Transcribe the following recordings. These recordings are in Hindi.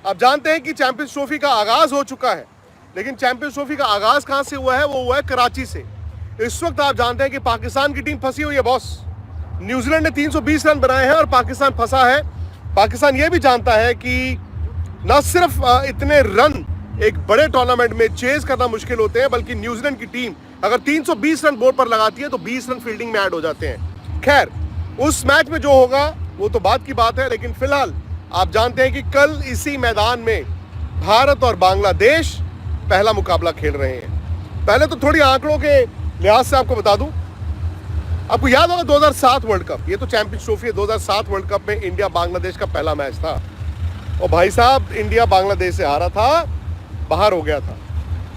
आप जानते हैं कि चैंपियंस ट्रॉफी का आगाज हो चुका है, लेकिन चैंपियंस ट्रॉफी का आगाज कहां से हुआ है? वो हुआ है कराची से। इस वक्त आप जानते हैं कि पाकिस्तान की टीम फंसी हुई है बॉस। न्यूजीलैंड ने 320 रन बनाए हैं और पाकिस्तान फंसा है। पाकिस्तान यह भी जानता है कि न सिर्फ इतने रन एक बड़े टूर्नामेंट में चेज करना मुश्किल होते हैं, बल्कि न्यूजीलैंड की टीम अगर 320 रन बोर्ड पर लगाती है तो 20 रन फील्डिंग में ऐड हो जाते हैं। खैर, उस मैच में जो होगा वो तो बात की बात है, लेकिन फिलहाल आप जानते हैं कि कल इसी मैदान में भारत और बांग्लादेश पहला मुकाबला खेल रहे हैं। पहले तो थोड़ी आंकड़ों के लिहाज से आपको बता दूं, आपको याद होगा 2007 वर्ल्ड कप, ये तो चैंपियंस ट्रॉफी है, 2007 वर्ल्ड कप में इंडिया बांग्लादेश का पहला मैच था और भाई साहब इंडिया बांग्लादेश से हारा था, बाहर हो गया था।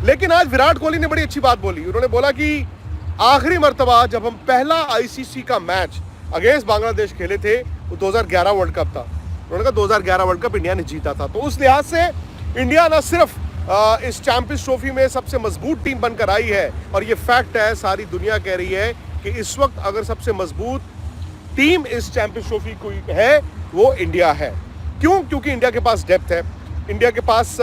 लेकिन आज विराट कोहली ने बड़ी अच्छी बात बोली। उन्होंने बोला कि आखिरी मर्तबा जब हम पहला आईसीसी का मैच अगेंस्ट बांग्लादेश खेले थे वो 2011 वर्ल्ड कप था। उन्होंने कहा 2011 वर्ल्ड कप इंडिया ने जीता था। तो उस लिहाज से इंडिया न सिर्फ इस चैंपियंस ट्रॉफी में सबसे मजबूत टीम बनकर आई है, और ये फैक्ट है, सारी दुनिया कह रही है कि इस वक्त अगर सबसे मजबूत टीम इस चैंपियंस ट्रॉफी कोई है वो इंडिया है। क्यों? क्योंकि इंडिया के पास डेप्थ है, इंडिया के पास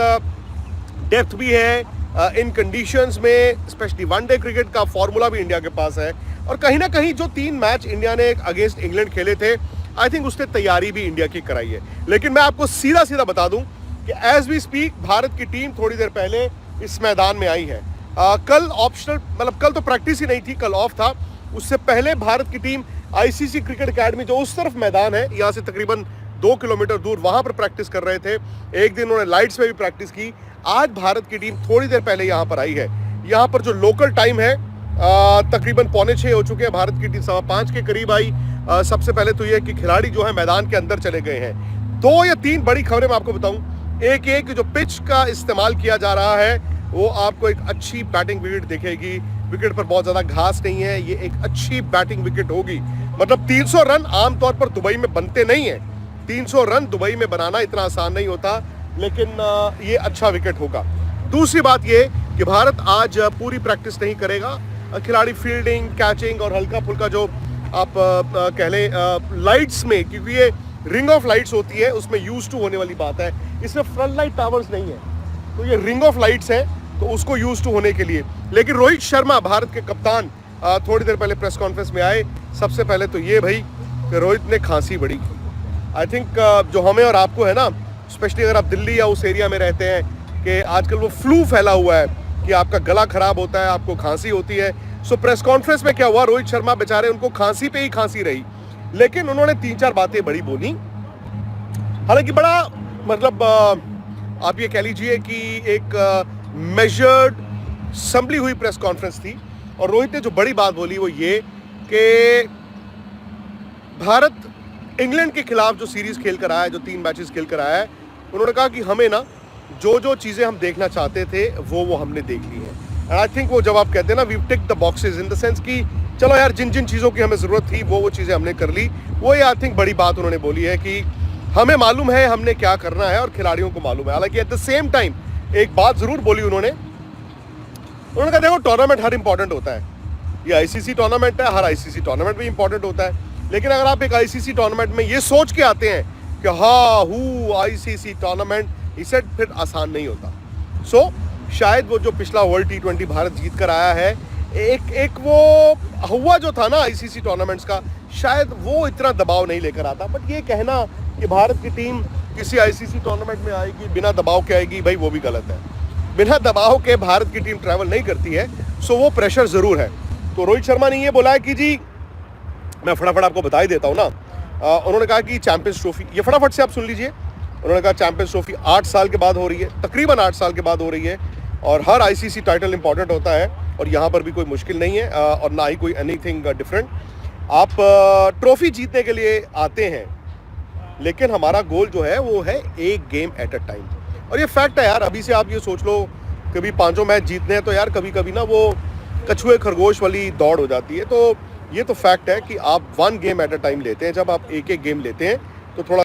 डेप्थ भी है इन कंडीशंस में, स्पेशली वनडे क्रिकेट का फॉर्मूला भी इंडिया के पास है। और कहीं ना कहीं जो 3 मैच इंडिया ने अगेंस्ट इंग्लैंड खेले थे, आई थिंक उसने तैयारी भी इंडिया की कराई है। लेकिन मैं आपको सीधा सीधा बता दूं कि एज वी स्पीक भारत की टीम थोड़ी देर पहले इस मैदान में आई है। कल ऑप्शनल, मतलब कल तो प्रैक्टिस ही नहीं थी, कल ऑफ था। उससे पहले भारत की टीम आईसीसी क्रिकेट अकेडमी, जो उस तरफ मैदान है, यहाँ से तकरीबन 2 किलोमीटर दूर, वहां पर प्रैक्टिस कर रहे थे। एक दिन उन्होंने लाइट्स में भी प्रैक्टिस की। आज भारत की टीम थोड़ी देर पहले यहाँ पर आई है। यहाँ पर जो लोकल टाइम है तकरीबन 4:45 हो चुके हैं। भारत की टीम 5:15 के करीब आई। सबसे पहले तो यह कि खिलाड़ी जो है मैदान के अंदर चले गए हैं। 2 या 3 बड़ी खबरें मैं आपको बताऊं। एक जो पिच का इस्तेमाल किया जा रहा है वो आपको एक अच्छी बैटिंग विकेट दिखेगी। विकेट पर बहुत ज्यादा घास नहीं है, ये एक अच्छी बैटिंग विकेट होगी। मतलब 300 रन आमतौर पर दुबई में बनते नहीं है। 300 रन दुबई में बनाना इतना आसान नहीं होता, लेकिन ये अच्छा विकेट होगा। दूसरी बात ये कि भारत आज पूरी प्रैक्टिस नहीं करेगा। खिलाड़ी फील्डिंग, कैचिंग और हल्का फुल्का जो आप कह लें लाइट्स में, क्योंकि ये रिंग ऑफ लाइट्स होती है, उसमें यूज टू होने वाली बात है। इसमें फ्रंट लाइट टावर्स नहीं है, तो ये रिंग ऑफ लाइट्स है, तो उसको यूज टू होने के लिए। लेकिन रोहित शर्मा, भारत के कप्तान, थोड़ी देर पहले प्रेस कॉन्फ्रेंस में आए। सबसे पहले तो ये भाई कि रोहित ने खांसी बड़ी की। आई थिंक जो हमें और आपको है ना, स्पेशली अगर आप दिल्ली या उस एरिया में रहते हैं, कि आजकल वो फ्लू फैला हुआ है कि आपका गला खराब होता है, आपको खांसी होती है। सो प्रेस कॉन्फ्रेंस में क्या हुआ, रोहित शर्मा बेचारे, उनको खांसी पे ही खांसी रही, लेकिन उन्होंने 3-4 बातें बड़ी बोली। हालांकि बड़ा मतलब आप ये कह लीजिए कि एक मेजर्ड, संभली हुई प्रेस कॉन्फ्रेंस थी। और रोहित ने जो बड़ी बात बोली वो ये कि भारत इंग्लैंड के खिलाफ जो सीरीज खेल कर आया है, जो 3 मैचेस खेल कर आया है, उन्होंने कहा कि हमें ना जो चीजें हम देखना चाहते थे वो हमने देख ली है। एंड आई थिंक वो जब आप कहते हैं ना, we tick the boxes, in the sense कि चलो यार, जिन चीज़ों की हमें ज़रूरत थी वो चीज़ें हमने कर ली। वो ये आई थिंक बड़ी बात उन्होंने बोली है कि हमें मालूम है हमने क्या करना है और खिलाड़ियों को मालूम है। हालांकि एट द सेम टाइम एक बात ज़रूर बोली उन्होंने कहा देखो, टूर्नामेंट हर इंपॉर्टेंट होता है। ये आईसीसी टूर्नामेंट है, हर आईसीसी टूर्नामेंट भी इंपॉर्टेंट होता है। लेकिन अगर आप एक आईसीसी टूर्नामेंट में ये सोच के आते हैं कि हाँ हु आईसीसी टूर्नामेंट, इसे फिर आसान नहीं होता। सो शायद वो जो पिछला वर्ल्ड T20 भारत जीत कर आया है, एक वो हुआ जो था ना आईसीसी टूर्नामेंट्स का, शायद वो इतना दबाव नहीं लेकर आता। बट ये कहना कि भारत की टीम किसी आईसीसी टूर्नामेंट में आएगी बिना दबाव के आएगी, भाई वो भी गलत है। बिना दबाव के भारत की टीम ट्रैवल नहीं करती है। सो वो प्रेशर जरूर है। तो रोहित शर्मा ने ये बोला है कि जी, मैं फटाफट आपको बता ही देता हूँ ना। उन्होंने कहा कि चैंपियंस ट्रॉफी, ये फटाफट से आप सुन लीजिए। उन्होंने कहा चैंपियंस ट्रॉफी 8 साल के बाद हो रही है, तकरीबन 8 साल के बाद हो रही है, और हर आईसीसी टाइटल इंपॉर्टेंट होता है, और यहाँ पर भी कोई मुश्किल नहीं है और ना ही कोई एनीथिंग डिफरेंट। आप ट्रॉफी जीतने के लिए आते हैं, लेकिन हमारा गोल जो है वो है एक गेम एट अ टाइम। और ये फैक्ट है यार। अभी से आप ये सोच लो, कभी 5 मैच जीतने हैं तो यार कभी कभी ना वो कछुए खरगोश वाली दौड़ हो जाती है। तो ये तो फैक्ट है कि आप 1 गेम एट अ टाइम लेते हैं। जब आप एक गेम लेते हैं तो थोड़ा